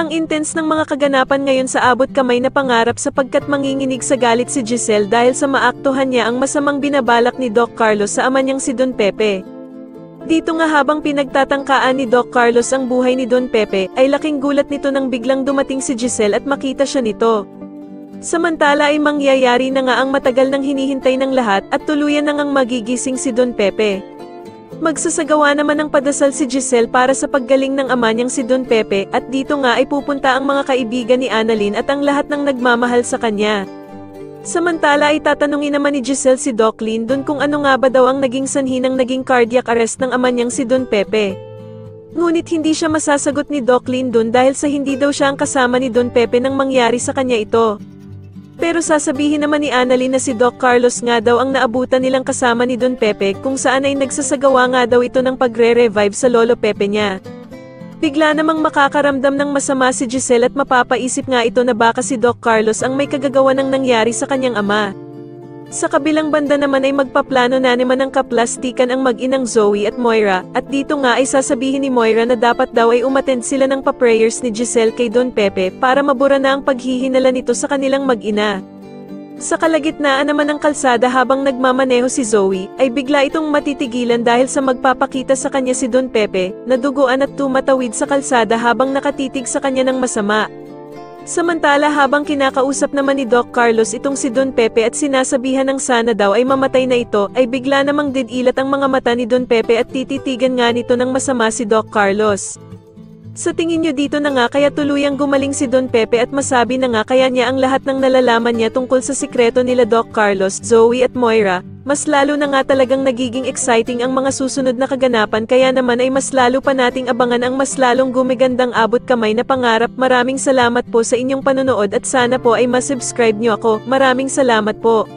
Ang intense ng mga kaganapan ngayon sa abot kamay na pangarap sapagkat manginginig sa galit si Giselle dahil sa maaktuhan niya ang masamang binabalak ni Doc Carlos sa ama niyang si Don Pepe. Dito nga habang pinagtatangkaan ni Doc Carlos ang buhay ni Don Pepe, ay laking gulat nito nang biglang dumating si Giselle at makita siya nito. Samantala ay mangyayari na nga ang matagal nang hinihintay ng lahat at tuluyan na ngang magigising si Don Pepe. Magsasagawa naman ng padasal si Giselle para sa paggaling ng ama niyang si Don Pepe at dito nga ay pupunta ang mga kaibigan ni Annalyn at ang lahat ng nagmamahal sa kanya. Samantala ay tatanungin naman ni Giselle si Doc Lindon kung ano nga ba daw ang naging sanhi ng naging cardiac arrest ng ama niyang si Don Pepe. Ngunit hindi siya masasagot ni Doc Lindon dahil sa hindi daw siya ang kasama ni Don Pepe nang mangyari sa kanya ito. Pero sasabihin naman ni Annalyn na si Doc Carlos nga daw ang naabutan nilang kasama ni Don Pepe kung saan ay nagsasagawa nga daw ito ng pagre-revive sa lolo Pepe niya. Bigla namang makakaramdam ng masama si Giselle at mapapaisip nga ito na baka si Doc Carlos ang may kagagawa ng nangyari sa kanyang ama. Sa kabilang banda naman ay magpaplano na naman ng kaplastikan ang mag-inang Zoe at Moira, at dito nga ay sasabihin ni Moira na dapat daw ay umattend sila ng pa-prayers ni Giselle kay Don Pepe para mabura na ang paghihinala nito sa kanilang mag-ina. Sa kalagitnaan naman ng kalsada habang nagmamaneho si Zoe, ay bigla itong matitigilan dahil sa magpapakita sa kanya si Don Pepe, na duguan at tumatawid sa kalsada habang nakatitig sa kanya ng masama. Samantala habang kinakausap naman ni Doc Carlos itong si Don Pepe at sinasabihan ng sana daw ay mamatay na ito, ay bigla namang didilat ang mga mata ni Don Pepe at tititigan nga nito ng masama si Doc Carlos. Sa tingin nyo dito na nga kaya tuluyang gumaling si Don Pepe at masabi na nga kaya niya ang lahat ng nalalaman niya tungkol sa sikreto nila Doc Carlos, Zoe at Moira, mas lalo na nga talagang nagiging exciting ang mga susunod na kaganapan kaya naman ay mas lalo pa nating abangan ang mas lalong gumigandang abot kamay na pangarap. Maraming salamat po sa inyong panonood at sana po ay masubscribe nyo ako. Maraming salamat po.